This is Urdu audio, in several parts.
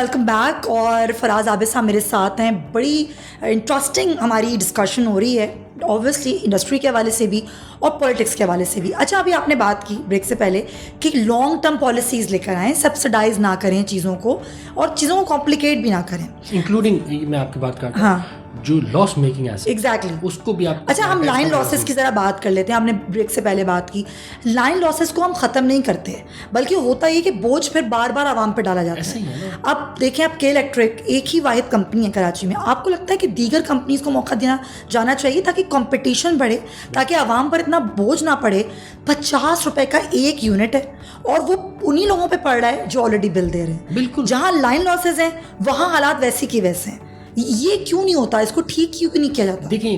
Welcome back. اور فراز عابد صاحب میرے ساتھ ہیں. بڑی انٹرسٹنگ ہماری ڈسکشن ہو رہی ہے اوبویسلی انڈسٹری کے حوالے سے بھی اور پولیٹکس کے حوالے سے بھی. اچھا ابھی آپ نے بات کی بریک سے پہلے کہ لانگ ٹرم پالیسیز لے کر آئیں, سبسڈائز نہ کریں چیزوں کو اور چیزوں کو کمپلیکیٹ بھی نہ کریں, انکلوڈنگ میں آپ کی بات کرتا ہوں. ہاں جو لاس میکنگ ایسٹ ایگزیکٹلی اس کو بھی آپ. اچھا ہم لائن لاسز کی ذرا بات کر لیتے ہیں. آپ نے بریک سے پہلے بات کی لائن لاسز کو ہم ختم نہیں کرتے بلکہ ہوتا یہ کہ بوجھ پھر بار بار عوام پہ ڈالا جاتا ہے. اب دیکھیں آپ کے الیکٹرک ایک ہی واحد کمپنی ہے کراچی میں, آپ کو لگتا ہے کہ دیگر کمپنیز کو موقع دینا جانا چاہیے تاکہ کمپٹیشن بڑھے, تاکہ عوام پر اتنا بوجھ نہ پڑے. 50 روپے کا ایک یونٹ ہے اور وہ انہی لوگوں پہ پڑ رہا ہے جو آلریڈی بل دے رہے ہیں. بالکل جہاں لائن لاسز ہیں وہاں حالات ویسی کی ویسے ہیں. یہ کیوں نہیں ہوتا, اس کو ٹھیک کیوں نہیں کیا جاتا؟ دیکھیں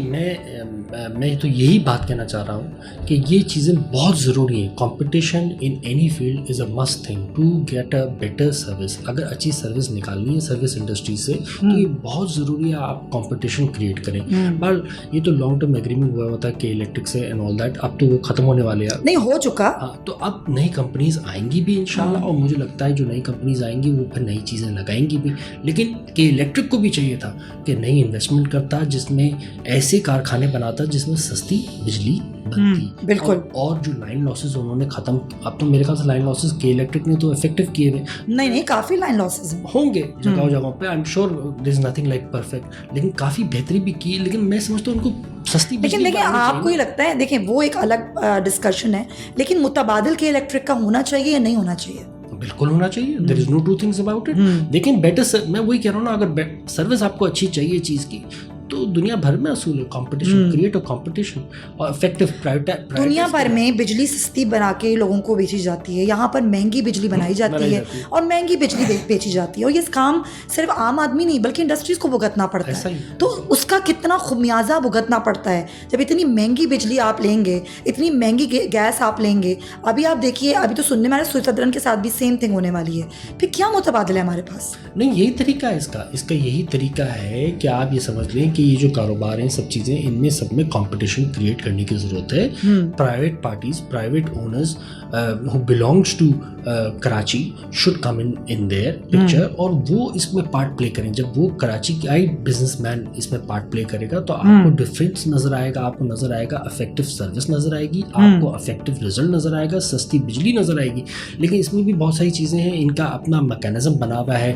میں تو یہی بات کہنا چاہ رہا ہوں کہ یہ چیزیں بہت ضروری ہیں. Competition in any field is a must thing to get a better service. اگر اچھی سروس نکالنی ہے سروس انڈسٹری سے تو یہ بہت ضروری ہے آپ کمپٹیشن کریٹ کریں. بٹ یہ تو لانگ ٹرم ایگریمنٹ ہوا ہوتا ہے کہ الیکٹرک سے اینڈ آل دیٹ, اب تو وہ ختم ہونے والے ہیں. نہیں ہو چکا. تو اب نئی کمپنیز آئیں گی بھی انشاءاللہ, اور مجھے لگتا ہے جو نئی کمپنیز آئیں گی وہ پھر نئی چیزیں لگائیں گی بھی. لیکن کہ الیکٹرک کو بھی چاہیے تھا کہ نئی انویسٹمنٹ کرتا جس میں ایسے کارخانے بناتا جس میں سستی بجلی بنتی. بالکل. اور جو لائن لاسز انہوں نے ختم, اب تو میرے خیال سے لائن لاسز کے الیکٹرک نے تو افیکٹو کیے ہوئے. نہیں کافی لائن لاسز ہوں گے جگہوں جگہوں پہ, آئی am sure there is nothing like perfect, لیکن کافی بہتری بھی کی. لیکن میں سمجھتا ہوں ان کو سستی بجلی. لیکن دیکھیں آپ کو یہ لگتا ہے, دیکھیں وہ ایک الگ ڈسکشن ہے, لیکن متبادل کے الیکٹرک کا ہونا چاہیے یا نہیں ہونا چاہیے؟ بالکل ہونا چاہیے. دیر از نو ٹو تھنگس اباؤٹ اٹ. لیکن بیٹر, میں وہی کہہ رہا ہوں نا, اگر سروس آپ کو اچھی چاہیے چیز کی تو دنیا بھر میں اصول ہے کمپٹیشن, کریٹ اور کمپٹیشن اور افیکٹو. دنیا بھر میں بجلی سستی بنا کے لوگوں کو بیچی جاتی ہے, یہاں پر مہنگی بجلی بنائی جاتی ہے اور مہنگی بجلی بیچی جاتی ہے. اور یہ کام صرف عام آدمی نہیں بلکہ انڈسٹریز کو بھگتنا پڑتا ہے. تو اس کا کتنا خمیازہ بھگتنا پڑتا ہے جب اتنی مہنگی بجلی آپ لیں گے, اتنی مہنگی گیس آپ لیں گے. ابھی آپ دیکھیے, ابھی تو سننے میں صدرن کے ساتھ بھی سیم تھنگ ہونے والی ہے. پھر کیا متبادل ہے ہمارے پاس؟ نہیں یہی طریقہ ہے اس کا یہی طریقہ ہے کہ آپ یہ سمجھ لیں کہ یہ جو کاروبار ہیں سب چیزیں ان میں سب میں کمپٹیشن کریٹ کرنے کی ضرورت ہے. Private parties, private owners who belongs to Karachi should come in their picture, اور وہ اس میں پارٹ پلے کریں. جب وہ کراچی کا بزنس مین اس میں پارٹ پلے کرے گا تو آپ کو ڈفرینس نظر آئے گا, آپ کو نظر آئے گا افیکٹو سروس نظر آئے گی, آپ کو افیکٹو رزلٹ نظر آئے گا, سستی بجلی نظر آئے گی. لیکن اس میں بھی بہت ساری چیزیں ہیں, ان کا اپنا میکینزم بنا ہوا ہے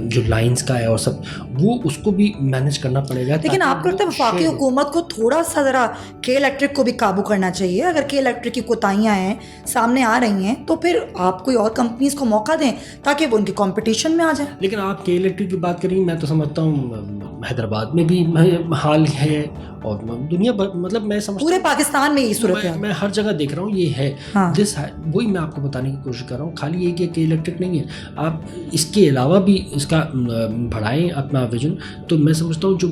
جو لائنس کا ہے اور سب, وہ اس کو بھی مینیج کرنا پڑے گا. لیکن آپ کو لگتا ہے وفاقی حکومت کو تھوڑا سا ذرا کے الیکٹرک کو بھی قابو کرنا چاہیے؟ اگر کے الیکٹرک کی کوتاہیاں ہیں سامنے آ رہی ہیں تو پھر آپ کوئی اور کمپنیز کو موقع دیں تاکہ وہ ان کی کمپٹیشن میں آ جائیں. لیکن آپ کے الیکٹرک کی بات کریں, میں تو سمجھتا ہوں حیدرآباد میں بھی حال ہے اور دنیا بھر, مطلب میں سمجھتا پورے پاکستان میں یہی صورت ہے. میں ہر جگہ دیکھ رہا ہوں یہ ہے. وہی میں آپ کو بتانے کی کوشش کر رہا ہوں. خالی یہ کہ الیکٹرک نہیں ہے, آپ اس کے علاوہ بھی اس کا بڑھائیں اپنا ویژن. تو میں سمجھتا ہوں جو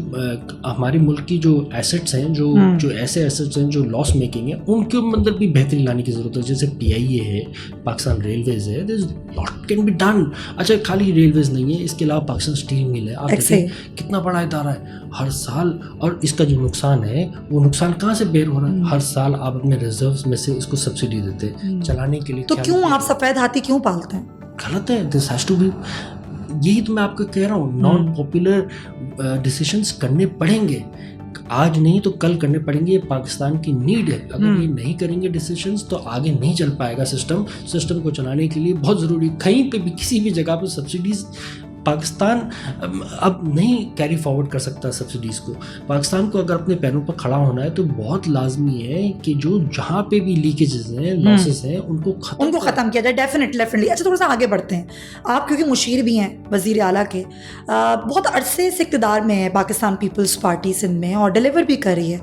ہمارے ملک کی جو ایسٹس ہیں, جو ایسے ایسٹس ہیں جو لاس میکنگ ہیں, ان کے اندر بھی بہتری لانے کی ضرورت ہے. جیسے PIA ہے, پاکستان ریلویز ہے, لاٹ کین بی ڈن. اچھا خالی ریلویز نہیں ہے, اس کے علاوہ پاکستان اسٹیل مل ہے. آپ دیکھیں کتنا بڑا ادارہ ہے ہر سال, اور اس کا جو نقصان ہے وہ نقصان کہاں سے بیر ہو رہا ہے؟ ہر سال آپ اپنے ریزروز میں سے اس کو سبسڈی دیتے چلانے کے لیے. تو کیوں آپ سفید ہاتھی کیوں پالتے ہیں؟ غلط ہے. This has to be. یہی تو میں آپ کو کہہ رہا ہوں, نان پاپولر ڈیسیشنز کرنے پڑیں گے, آج نہیں تو کل کرنے پڑیں گے. یہ پاکستان کی نیڈ ہے. اگر یہ نہیں کریں گے ڈیسیشنز تو آگے نہیں چل پائے گا. سسٹم کو چلانے کے لیے بہت ضروری, کہیں پہ بھی کسی بھی جگہ پہ سبسڈیز پاکستان اب نہیں کیری فارورڈ کر سکتا سبسڈیز کو. پاکستان کو اگر اپنے پیروں پر کھڑا ہونا ہے تو بہت لازمی ہے کہ جو جہاں پہ بھی لیکیجز ہیں, لاسز ہیں, ان کو ختم کیا جائے. ڈیفینیٹلی. اچھا تھوڑا سا آگے بڑھتے ہیں. آپ کیونکہ مشیر بھی ہیں وزیر اعلیٰ کے, بہت عرصے سے اقتدار میں ہے پاکستان پیپلز پارٹی سندھ میں اور ڈیلیور بھی کر رہی ہے,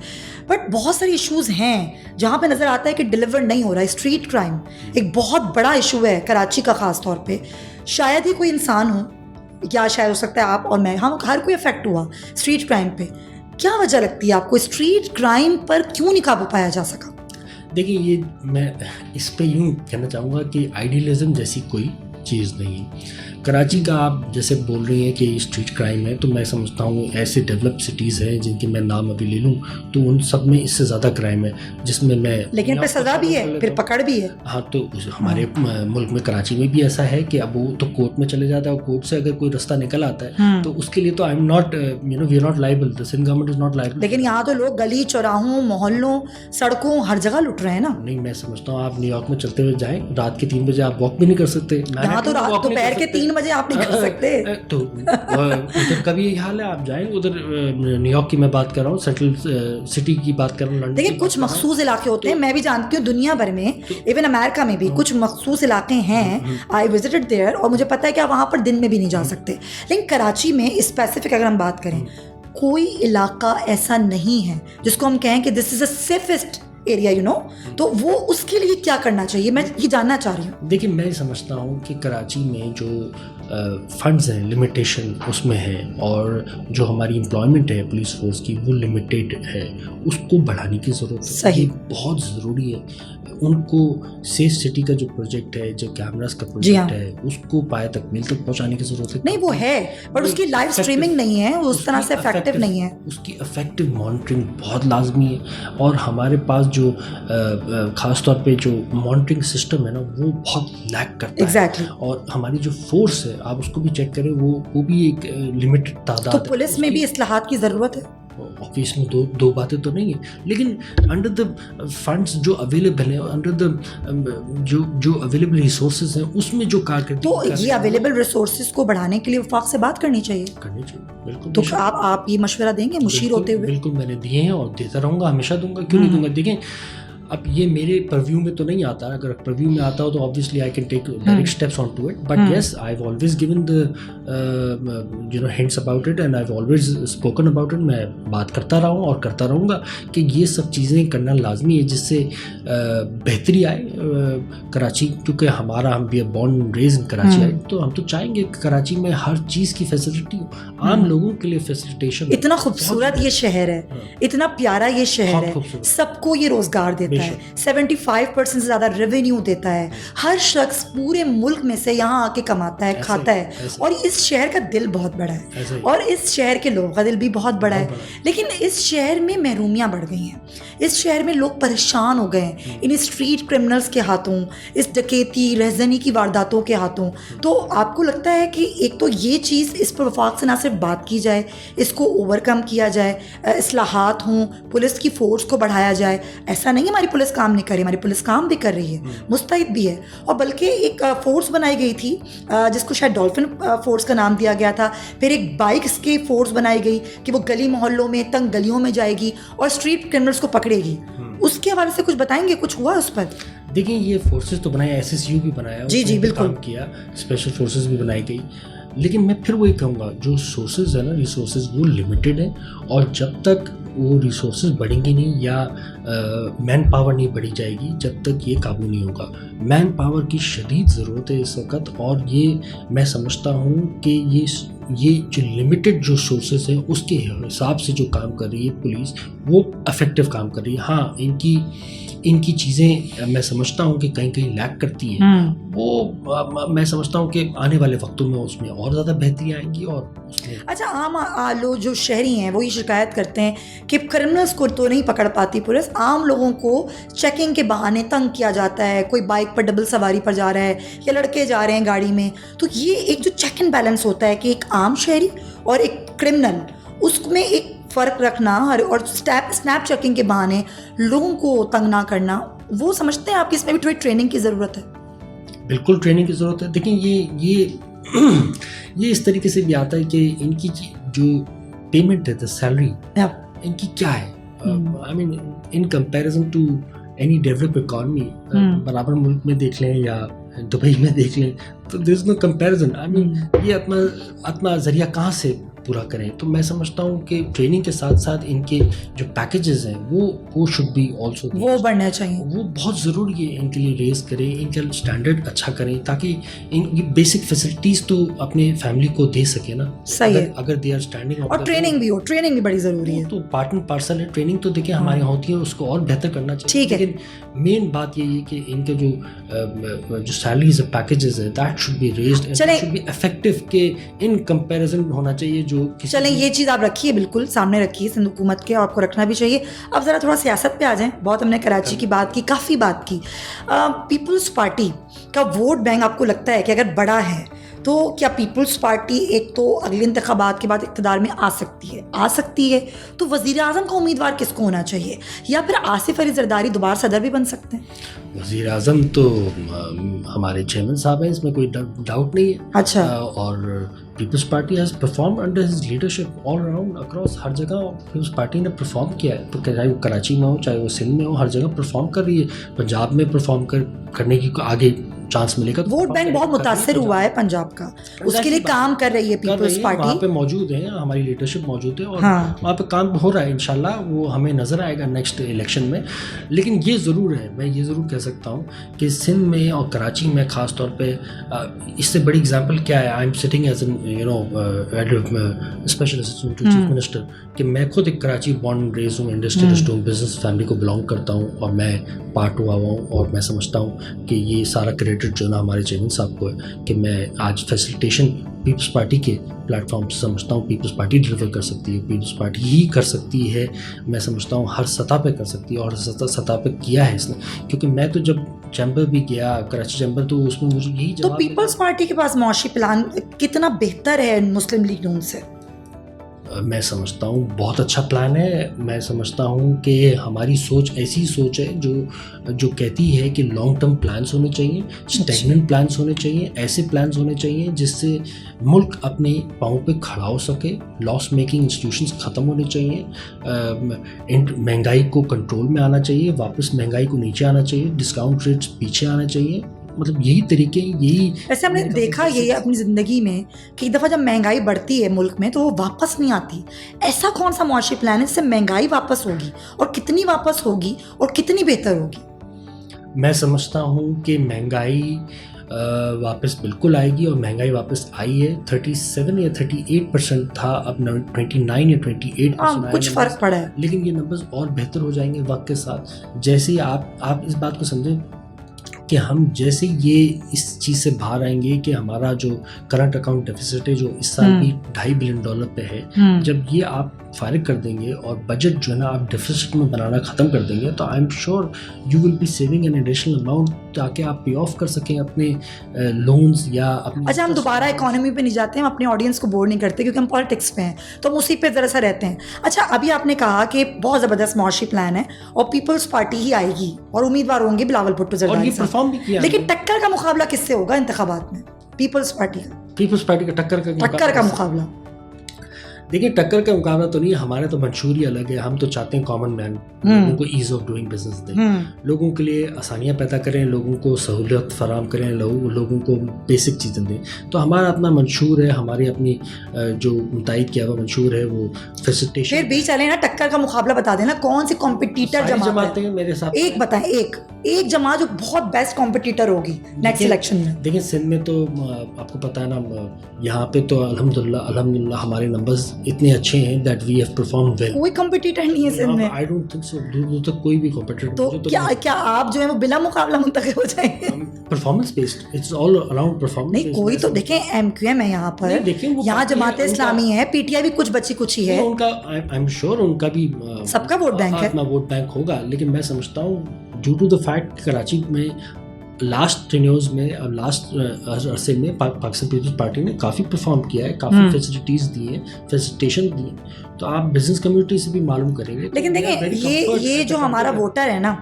بٹ بہت سارے ایشوز ہیں جہاں پہ نظر آتا ہے کہ ڈیلیور نہیں ہو رہا ہے. اسٹریٹ کرائم ایک بہت بڑا ایشو ہے کراچی کا خاص طور پہ. شاید ہی کوئی انسان ہو, یا شاید ہو سکتا ہے آپ اور میں, ہم ہر کوئی افیکٹ ہوا اسٹریٹ کرائم پہ. کیا وجہ لگتی ہے آپ کو اسٹریٹ کرائم پر کیوں نہیں قابو پایا جا سکا؟ دیکھیے یہ میں اس پہ یوں کہنا چاہوں گا کہ آئیڈیلزم جیسی کوئی چیز نہیں. کراچی کا آپ جیسے بول رہی ہیں کہ اسٹریٹ کرائم ہے، تو میں سمجھتا ہوں ایسے ڈیولپ سٹیز ہیں جن کے میں نام ابھی لے لوں تو ان سب میں اس سے زیادہ کرائم ہے، جس میں میں لیکن پھر سزا بھی ہے، پھر پکڑ بھی ہے. ہاں تو ہمارے ملک میں کراچی میں بھی ایسا ہے کہ اب وہ تو کورٹ میں چلے جاتا ہے، اور کورٹ سے اگر کوئی رستہ نکل آتا ہے تو اس کے لیے تو I am not we are not liable, the Sindh government is not liable. لیکن یہاں تو لوگ گلی چوراہوں محلوں سڑکوں ہر جگہ لٹ رہے ہیں نا. نہیں میں سمجھتا ہوں آپ نیو یارک میں چلتے ہوئے جائیں، رات کے 3 بجے آپ واک بھی نہیں کر سکتے. یہاں تو رات دوپہر کے 3 بجے آپ نہیں کر سکتے. تو ادھر کا بھی یہی حال ہے، آپ جائیں ادھر نیو یارک کی میں بات کر رہا ہوں، سینٹرل سٹی کی بات کر رہا ہوں، لنڈن. لیکن کچھ مخصوص علاقے ہوتے ہیں، میں بھی جانتی ہوں دنیا بھر میں، ایون امریکہ میں بھی کچھ مخصوص علاقے ہیں. آئی وزٹڈ دیئر اور مجھے پتا ہے کہ آپ وہاں پر دن میں بھی نہیں جا سکتے. لیکن کراچی میں اسپیسیفک اگر ہم بات کریں، کوئی علاقہ ایسا نہیں ہے جس کو ہم کہیں کہ دس از اے سیفسٹ ایریا یو نو. تو وہ اس کے لیے کیا کرنا چاہیے، میں یہ جاننا چاہ رہی ہوں. دیکھیں میں سمجھتا ہوں کہ کراچی میں جو فنڈز ہیں لمیٹیشن اس میں ہے، اور جو ہماری امپلائمنٹ ہے پولیس فورس کی وہ لمیٹیڈ ہے، اس کو بڑھانے کی ضرورت ہے. صحیح، بہت ضروری ہے. ان کو سیف سٹی کا جو پروجیکٹ ہے، جو کیمراز کا پروجیکٹ ہے، اس کو پایہ تکمیل تک پہنچانے کی ضرورت ہے. نہیں وہ ہے، پر اس کی لائیو اسٹریمنگ نہیں ہے، اس طرح سے افیکٹو نہیں ہے. اس کی افیکٹو مانیٹرنگ بہت لازمی ہے، اور ہمارے پاس جو خاص طور پہ جو مانیٹرنگ سسٹم ہے نا وہ بہت لیک کرتا ہے. ایگزیکٹلی. اور ہماری جو فورس ہے آپ اس کو بھی چیک کریں، وہ بھی ایک لمیٹڈ تعداد. تو پولیس میں بھی اصلاحات کی ضرورت ہے. آفس میں دو باتیں تو نہیں ہیں، لیکن انڈر دا فنڈس جو اویلیبل ہیں، انڈر دا جو اویلیبل ریسورسز ہیں، اس میں جو کارکردگی تو یہ اویلیبل ریسورسز کو بڑھانے کے لیے وفاق سے بات کرنی چاہیے. بالکل. تو آپ یہ مشورہ دیں گے مشیر ہوتے ہوئے؟ بالکل میں نے دیے ہیں اور دیتا رہوں گا، ہمیشہ دوں گا، کیوں نہیں دوں گا. دیکھیں اب یہ میرے پرویو میں تو نہیں آتا، اگر پرویو میں آتا ہو تو obviously I can take direct steps onto it, but yes I've always given the hints about it and I've always spoken about it. میں بات کرتا رہا ہوں اور کرتا رہوں گا کہ یہ سب چیزیں کرنا لازمی ہے جس سے بہتری آئے کراچی. کیونکہ ہم بھی بورن ریز ان کراچی آئے، تو ہم تو چاہیں گے کہ کراچی میں ہر چیز کی فیسلٹی ہو، عام لوگوں کے لیے فیسلٹیشن. اتنا خوبصورت یہ شہر ہے، اتنا پیارا یہ شہر ہے، سب کو یہ روزگار دیتا ہے، 75% سے زیادہ ریونیو دیتا ہے. ہر شخص پورے ملک میں سے یہاں آ کے کماتا ہے، کھاتا ہے. اور اس شہر کا دل بہت بڑا ہے، اور اس شہر کے لوگوں کا دل بھی بہت بڑا ہے. لیکن اس شہر میں محرومیاں بڑھ گئی ہیں، اس شہر میں لوگ پریشان ہو گئے ہیں ان اسٹریٹ کرمنلز کے ہاتھوں، اس ڈکیتی رہزنی کی وارداتوں کے ہاتھوں. تو آپ کو لگتا ہے کہ ایک تو یہ چیز اس پر وفاق سے نہ صرف بات کی جائے، اس کو اوور کم کیا جائے، اصلاحات ہوں، پولیس کی فورس کو بڑھایا جائے. ایسا نہیں ہماری پولیس کام نہیں کر رہی، ہماری پولیس کام بھی کر رہی ہے، مستعد بھی ہے. اور بلکہ ایک فورس بنائی گئی تھی جس کو شاید ڈولفن فورس کا نام دیا گیا تھا. پھر ایک بائکس کی فورس بنائی گئی کہ وہ گلی محلوں میں تنگ گلیوں میں جائے گی اور اسٹریٹ کرمنلز کو پکڑے گی. اس کے حوالے سے کچھ بتائیں گے، کچھ ہوا اس پر؟ دیکھیں یہ فورسز تو بنایا، SSU بھی بنایا، جی بالکل کیا، اسپیشل فورسز بھی بنائی گئی. لیکن میں پھر وہی کہوں گا جو سورسز ہے نا، ریسورسز وہ لمیٹیڈ ہیں، اور جب تک وہ ریسورسز بڑھیں گی نہیں یا مین پاور نہیں بڑھی جائے گی، جب تک یہ قابو نہیں ہوگا. مین پاور کی شدید ضرورت ہے اس وقت، اور یہ میں سمجھتا ہوں کہ یہ جو لمیٹڈ جو سورسز ہیں اس کے حساب سے جو کام کر رہی ہے پولیس، وہ افیکٹو کام کر رہی ہے. ہاں ان کی چیزیں میں سمجھتا ہوں کہ کہیں کہیں لیک کرتی ہیں، وہ میں سمجھتا ہوں کہ آنے والے وقتوں میں اس میں اور زیادہ بہتری آئیں گی. اور اس میں اچھا عام لوگ جو شہری ہیں وہ یہ شکایت کرتے ہیں کہ کرمنلز کو تو نہیں پکڑ پاتی پولیس، عام لوگوں کو چیکنگ کے بہانے تنگ کیا جاتا ہے. کوئی بائک پر ڈبل سواری پر جا رہا ہے یا لڑکے جا رہے ہیں گاڑی میں، تو یہ ایک جو چیک اینڈ بیلنس ہوتا ہے کہ ایک عام شہری اور ایک کرمنل، اس میں ایک فرق رکھنا اور اسنیپ چیکنگ کے بہانے لوگوں کو تنگ نہ کرنا، وہ سمجھتے ہیں آپ کہ اس میں بھی تھوڑی ٹریننگ کی ضرورت ہے؟ بالکل ٹریننگ کی ضرورت ہے. دیکھیں یہ اس طریقے سے بھی آتا ہے کہ ان کی جو پیمنٹ ہے، دا سیلری ان کی کیا ہے، I mean in comparison to any develop economy, برابر ملک میں دیکھ لیں یا دبئی میں دیکھ لیں، تو دیر از نو کمپیریزن. آئی مین یہ اپنا ذریعہ کہاں سے پورا کریں. تو میں سمجھتا ہوں کہ ٹریننگ کے ساتھ ساتھ ان کے جو پیکیجز ہیں وہ شوڈ بی آلسو وہ بڑھنا چاہیے. وہ بہت ضروری ہے ان کے لیے ریز کریں, ان کا اسٹینڈرڈ اچھا کریں تاکہ ان بیسک فیسلٹیز تو اپنے فیملی کو دے سکے نا. صحیح ہے. اگر دے آر اسٹینڈنگ اور ٹریننگ بھی ہو, ٹریننگ بھی بڑی ضروری ہے. تو پارٹ اینڈ پارسل ہے. ٹریننگ تو دیکھیں ہمارے یہاں ہوتی ہے, اس کو اور بہتر کرنا چاہیے. ٹھیک ہے. لیکن مین بات یہ ہے کہ ان کے جو سیلریز پیکیجز ہے that should be raised and should be effective کہ ان کمپیریزن ہونا چاہیے جو. چلیں یہ چیز آپ رکھیے, بالکل سامنے رکھیے سندھ حکومت کے, آپ کو رکھنا بھی چاہیے. اب ذرا تھوڑا سیاست پہ آ جائیں. بہت ہم نے کراچی کی بات کی, کافی بات کی. پیپلز پارٹی کا ووٹ بینک آپ کو لگتا ہے کہ اگر بڑا ہے تو کیا پیپلز پارٹی ایک تو اگلے انتخابات کے بعد اقتدار میں آ سکتی ہے تو وزیر اعظم کا امیدوار کس کو ہونا چاہیے, یا پھر آصف علی زرداری دوبارہ صدر بھی بن سکتے ہیں؟ وزیر اعظم تو ہمارے چیئرمین صاحب ہیں, اس میں کوئی ڈاؤٹ نہیں ہے. اچھا. اور Peoples Party has perform under his leadership all around across, ہر جگہ پیپلز پارٹی نے پرفارم کیا ہے. تو چاہے وہ کراچی میں ہو, چاہے وہ سندھ میں ہو, ہر جگہ پرفارم کر رہی ہے. پنجاب میں پرفارم کرنے کی آگے چانس ملے گا. ووٹ بینک بہت متاثر ہوا ہے پنجاب کا, اس کے لیے کام کر رہی ہے پیپلز پارٹی. وہاں پہ موجود ہیں, ہماری لیڈرشپ موجود ہے اور وہاں پہ کام ہو رہا ہے. انشاءاللہ وہ ہمیں نظر آئے گا نیکسٹ الیکشن میں. لیکن یہ ضرور ہے, میں یہ ضرور کہہ سکتا ہوں کہ سندھ میں اور کراچی میں خاص طور پہ اس سے بڑی اگزامپل کیا ہے. I am sitting as special assistant to chief minister, کہ میں خود ایک کراچی بورن ریز ہوں, انڈسٹریلسٹ ہوں, بزنس فیملی کو بلانگ کرتا ہوں اور میں پارٹ ہوا ہوں. اور میں سمجھتا ہوں کہ یہ سارا کریڈٹ جو نا ہمارے چیئرمین صاحب کو ہے کہ میں آج فیسیلیٹیشن پیپلز پارٹی کے پلیٹ فارم سے سمجھتا ہوں پیپلز پارٹی ڈلیور کر سکتی ہے, پیپلز پارٹی ہی کر سکتی ہے. میں سمجھتا ہوں ہر سطح پہ کر سکتی ہے اور ہر سطح پہ کیا ہے اس نے. کیونکہ میں تو جب چیمبر بھی گیا, کراچی چیمبر, تو اس میں مجھے یہی تو پیپلز پارٹی کے پاس معاشی پلان کتنا بہتر ہے مسلم لیگ نون سے؟ میں سمجھتا ہوں بہت اچھا پلان ہے. میں سمجھتا ہوں کہ ہماری سوچ ایسی سوچ ہے جو کہتی ہے کہ لانگ ٹرم پلانس ہونے چاہیے, اسٹیگننٹ پلانس ہونے چاہیے, ایسے پلانس ہونے چاہیے جس سے ملک اپنے پاؤں پہ کھڑا ہو سکے, لاس میکنگ انسٹیٹیوشنس ختم ہونے چاہیے, مہنگائی کو کنٹرول میں آنا چاہیے, واپس مہنگائی کو نیچے آنا چاہیے, ڈسکاؤنٹ ریٹس پیچھے آنا چاہیے. مطلب یہی طریقے, یہی ویسے ہم نے دیکھا یہ اپنی زندگی میں کہ ایک دفعہ جب مہنگائی بڑھتی ہے ملک میں تو وہ واپس نہیں آتی. ایسا کون سا معاشی پلان ہے جس سے مہنگائی واپس ہوگی, اور کتنی واپس ہوگی اور کتنی بہتر ہوگی؟ میں سمجھتا ہوں کہ مہنگائی واپس بالکل آئے گی, اور مہنگائی واپس آئی ہے. 37 یا 38% تھا, اب 29 یا 28%. کچھ فرق پڑا ہے, لیکن یہ نمبرز اور بہتر ہو جائیں گے وقت کے ساتھ. جیسے ہی آپ اس بات کو سمجھیں کہ ہم جیسے یہ اس چیز سے باہر آئیں گے کہ ہمارا جو کرنٹ اکاؤنٹ ڈیفیسٹ ہے جو اس سال بھی $2.5 بلین پہ ہے, جب یہ آپ فارغ کر دیں گے اور بجٹ جو ہے نا آپ ڈیفیسٹ میں بنانا ختم کر دیں گے, تو I am sure you will be saving an additional amount تاکہ آپ پے آف کر سکیں اپنے لونز یا اپنے. اچھا, ہم دوبارہ اکانومی پہ نہیں جاتے, ہم اپنے آڈینس کو بور نہیں کرتے کیونکہ ہم پالیٹکس پہ ہیں, تو ہم اسی پہ ذرا سا رہتے ہیں. اچھا, ابھی آپ نے کہا کہ بہت زبردست معاشی پلان ہے اور پیپلز پارٹی ہی آئے گی اور امیدوار ہوں گے بلاول بھٹو زرداری صاحب, لیکن ٹکر کا مقابلہ کس سے ہوگا انتخابات میں؟ پیپلز پارٹی کا ٹکر کا مقابلہ. دیکھیں, ٹکر کا مقابلہ تو نہیں ہے, ہمارا تو منشور ہی الگ ہے. ہم تو چاہتے ہیں کامن مین لوگوں کو ایز آف ڈوئنگ بزنس دیں, لوگوں کے لیے آسانیاں پیدا کریں, لوگوں کو سہولت فراہم کریں, لوگوں کو بیسک چیزیں دیں. تو ہمارا اپنا منشور ہے, ہماری اپنی جو متعید کیا ہوا منشور ہے وہ فیسیلیٹیشن. پھر بھی چلیں نا, ٹکر کا مقابلہ بتا دینا, کون سی کمپٹیٹر جماعت ہے میرے ساتھ؟ ایک بتائیں, ایک جماعت جو بہت بیسٹ کمپٹیٹر ہوگی نیکسٹ الیکشن میں. دیکھیں, سندھ میں تو آپ کو پتہ ہے نا, یہاں پہ تو الحمدللہ ہمارے نمبرز اتنے اچھے ہیں that we have performed well. کوئی کمپٹیٹر نہیں ہے سندھ میں. I don't think so. دور تک کوئی بھی کمپٹیٹر. تو کیا آپ جو ہے وہ بلا مقابلہ منتخب ہو جائیں گے؟ Performance based, it's all around performance. نہیں, کوئی تو دیکھیں ایم کیو ایم ہے یہاں پر, یہاں جماعت اسلامی ہے, پی ٹی آئی بھی کچھ بچی کچھ ہی ہے. ان کا آئی ایم شیور ان کا بھی سب کا ووٹ بینک ہے, اپنا ووٹ بینک ہوگا. لیکن میں سمجھتا ہوں due to the fact Karachi میں لاسٹ ٹینیورز میں, اب لاسٹ عرصے میں پاکستان پیپلز پارٹی نے کافی پرفارم کیا ہے, کافی فیسلٹیز دی ہیں, فیسیلیٹیشن دی ہیں. تو آپ بزنس کمیونٹی سے بھی معلوم کریں گے. لیکن دیکھیں, یہ جو ہمارا ووٹر ہے نا,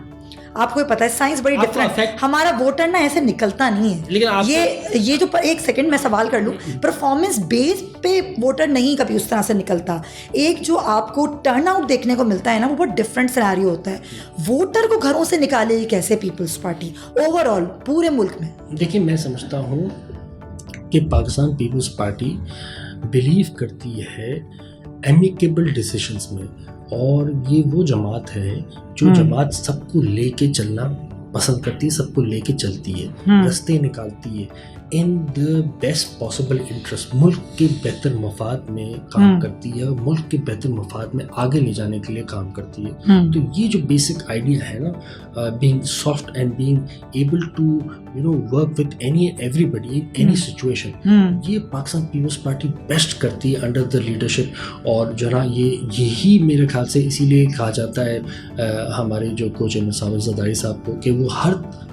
آپ کو پتا ہے سائنس بڑی ڈفرینٹ, ہمارا ووٹر نا ایسے نکلتا نہیں ہے. لیکن یہ جو ایک سیکنڈ میں سوال کر لوں, پرفارمنس بیس پہ ووٹر نہیں کبھی اس طرح سے نکلتا. ایک جو آپ کو ٹرن آؤٹ دیکھنے کو ملتا ہے نا, وہ بہت ڈفرینٹ سینیریو ہوتا ہے. ووٹر کو گھروں سے نکالے گی کیسے پیپلز پارٹی اوور آل پورے ملک میں؟ دیکھیں, میں سمجھتا ہوں کہ پاکستان پیپلز پارٹی بلیو کرتی ہے ایمیکیبل ڈیسیشنز میں, اور یہ وہ جماعت ہے جو جماعت سب کو لے کے چلنا پسند کرتی ہے, سب کو لے کے چلتی ہے, راستے نکالتی ہے, ان دا بیسٹ پاسبل انٹرسٹ, ملک کے بہتر مفاد میں کام کرتی ہے, ملک کے بہتر مفاد میں آگے لے جانے کے لیے کام کرتی ہے. تو یہ جو بیسک آئیڈیا ہے نا, being soft and being able to work with any everybody in any situation, یہ پاکستان پیپلز پارٹی بیسٹ کرتی ہے انڈر دا لیڈرشپ. اور جو نا یہی میرے خیال سے اسی لیے کہا جاتا ہے ہمارے جو کوچ سامر زرداری صاحب کو کہ وہ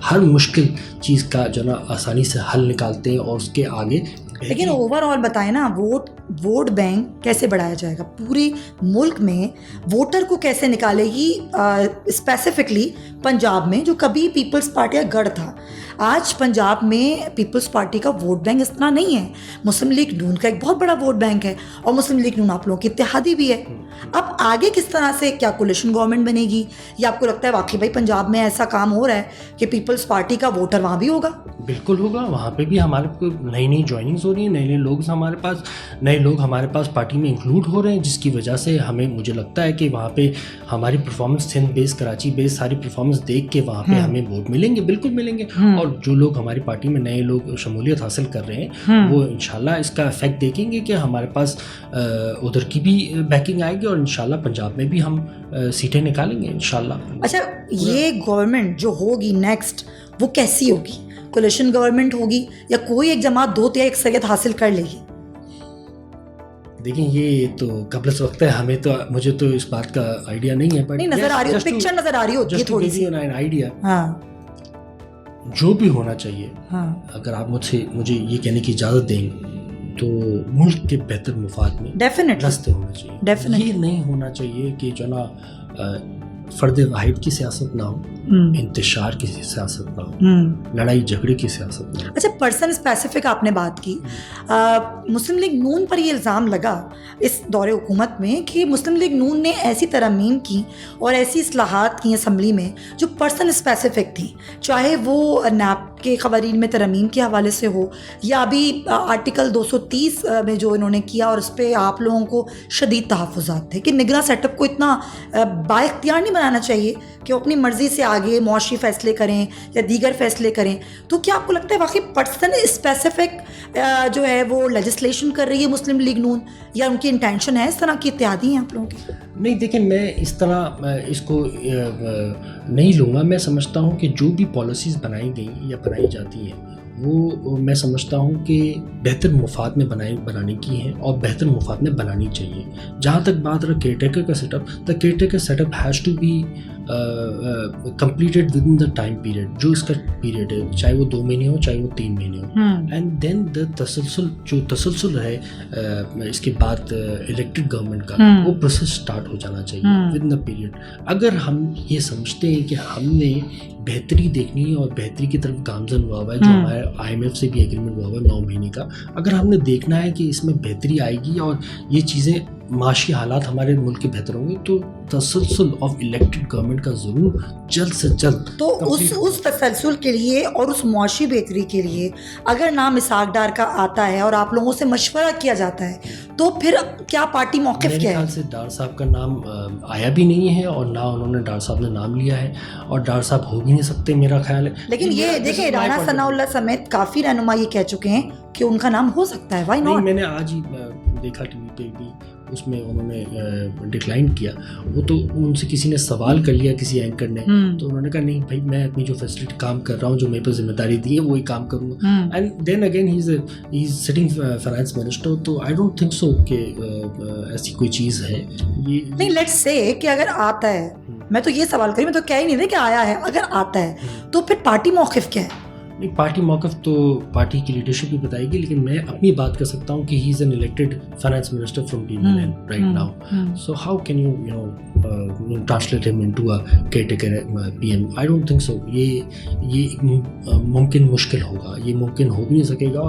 ہر مشکل چیز کا جو نا آسانی سے حل نکالتے ہیں اور اس کے آگے. لیکن اوور آل بتائیں نا, ووٹ بینک کیسے بڑھایا جائے گا پورے ملک میں, ووٹر کو کیسے نکالے گی اسپیسیفکلی پنجاب میں جو کبھی پیپلز پارٹی کا گڑھ تھا. آج پنجاب میں پیپلز پارٹی کا ووٹ بینک اتنا نہیں ہے, مسلم لیگ نون کا ایک بہت بڑا ووٹ بینک ہے, اور مسلم لیگ نون آپ لوگوں کی اتحادی بھی ہے. اب آگے کس طرح سے, کیا کولیشن گورنمنٹ بنے گی, یا آپ کو لگتا ہے واقعی بھائی پنجاب میں ایسا کام ہو رہا ہے کہ پیپلز پارٹی کا ووٹر وہاں بھی ہوگا؟ بالکل ہوگا, وہاں پہ بھی ہمارے کو نئی جوائننگز ہو رہی ہیں, نئے لوگ ہمارے پاس پارٹی میں انکلوڈ ہو رہے ہیں, جس کی وجہ سے مجھے لگتا ہے کہ وہاں پہ ہماری پرفارمنس سندھ بیس کراچی بیس ساری پرفارمنس دیکھ کے وہاں پہ ہمیں ووٹ ملیں گے, بالکل ملیں گے. اور جو لوگ ہماری پارٹی میں نئے لوگ شمولیت حاصل کر رہے ہیں وہ انشاءاللہ اس کا افیکٹ دیکھیں گے کہ ہمارے پاس ادھر کی بھی بیکنگ آئے گی, اور انشاءاللہ پنجاب میں بھی ہم سیٹیں نکالیں گے انشاءاللہ. اچھا, یہ گورنمنٹ جو ہوگی نیکسٹ وہ کیسی ہوگی؟ کولیشن گورنمنٹ ہوگی یا کوئی ایک جماعت 2/3 اکثریت حاصل کر لے گی؟ دیکھیں یہ تو قبل از وقت ہے, مجھے تو اس بات کا آئیڈیا نہیں ہے, نہیں نظر آ رہی ہو, پکچر نظر آ رہی ہوتی ہے تھوڑی سی آئیڈیا. ہاں, جو بھی ہونا چاہیے, اگر آپ مجھے یہ کہنے کی اجازت دیں تو ملک کے بہتر مفاد میں راستے ہونا چاہیے. یہ نہیں ہونا چاہیے کہ جو نا فرد واحد کی سیاست نہ ہو, انتشار کی سیاست نہ ہو, لڑائی جھگڑے کی سیاست نہ ہو. اچھا, پرسن اسپیسیفک آپ نے بات کی, مسلم لیگ نون پر یہ الزام لگا اس دور حکومت میں کہ مسلم لیگ نون نے ایسی ترامیم کی اور ایسی اصلاحات کی اسمبلی میں جو پرسن اسپیسیفک تھیں, چاہے وہ نیب کے قوانین میں ترامیم کے حوالے سے ہو, یا ابھی آرٹیکل 230 میں جو انہوں نے کیا اور اس پہ آپ لوگوں کو شدید تحفظات تھے کہ نگراں سیٹ اپ کو اتنا با اختیار نہیں بنانا چاہیے کہ وہ اپنی مرضی سے آگے معاشی فیصلے کریں یا دیگر فیصلے کریں. تو کیا آپ کو لگتا ہے واقعی پرسن اسپیسیفک جو ہے وہ لیجسلیشن کر رہی ہے مسلم لیگ نون, یا ان کی انٹینشن ہے اس طرح کی اتحادی ہیں آپ لوگوں کی؟ نہیں, دیکھیں میں اس طرح اس کو نہیں لوں گا. میں سمجھتا ہوں کہ جو بھی پالیسیز بنائی گئی یا بنائی جاتی ہیں وہ میں سمجھتا ہوں کہ بہتر مفاد میں بنانے کی ہیں اور بہتر مفاد میں بنانی چاہیے. جہاں تک بات رہا کیئر ٹیکر کا setup, the caretaker setup has to be completed within the time period, جو اس کا پیریڈ ہے, چاہے وہ 2 مہینے ہو چاہے وہ 3 مہینے ہو, اینڈ دین دا تسلسل ہے اس کے بعد الیکٹڈ گورنمنٹ کا, وہ پروسیس اسٹارٹ ہو جانا چاہیے ود دا پیریڈ. اگر ہم یہ سمجھتے ہیں کہ ہم نے بہتری دیکھنی ہے اور بہتری کی طرف گامزن ہوا ہے, جو ہمارے IMF سے بھی ایگریمنٹ ہوا ہے 9 مہینے کا, اگر ہم نے دیکھنا ہے کہ اس میں بہتری آئے گی اور یہ چیزیں معاشی حالات ہمارے ملک کے بہتر ہوں گے, تو تسلسل آف الیکٹڈ گورنمنٹ کا ضرور جلد سے جلد. تو اس تسلسل کے لیے اور اس معاشی بہتری کے لیے اگر نام اسحاق ڈار کا آتا ہے اور آپ لوگوں سے مشورہ کیا جاتا ہے تو پھر کیا پارٹی موقف کیا ہے؟ میرے خیال سے ڈار صاحب کا نام آیا بھی نہیں ہے اور نہ انہوں نے ڈار صاحب نے نام لیا ہے, اور ڈار صاحب ہو بھی نہیں سکتے میرا خیال ہے. لیکن یہ دیکھیں رانا ثناء اللہ سمیت کافی رہنما یہ کہہ چکے ہیں کہ ان کا نام ہو سکتا ہے. Why not? میں نے آج ہی دیکھا ٹی وی پہ بھی, اس میں انہوں نے ڈکلائن کیا. وہ تو ان سے کسی نے سوال کر لیا کسی اینکر نے, تو انہوں نے کہا نہیں بھائی میں اپنی جو فیسلٹی کام کر رہا ہوں, جو میرے پر ذمہ داری دی ہے وہی کام کروں گا. And then again he is sitting finance minister, تو آئی ڈونٹ تھنک سو کہ ایسی کوئی چیز ہے. یہ نہیں, لیٹس سے کہ اگر آتا ہے, میں تو یہ سوال کری, میں تو کہہ ہی نہیں رہی کہ آیا ہے, اگر آتا ہے تو پھر پارٹی موقف کیا ہے؟ نہیں, پارٹی موقف تو پارٹی کی لیڈرشپ بھی بتائے گی, لیکن میں اپنی بات کر سکتا ہوں کہ he is an elected finance minister from team right now. So how can you translate him into a caretaker PM؟ I don't think so. یہ ممکن مشکل ہوگا, یہ ممکن ہو بھی نہیں سکے گا,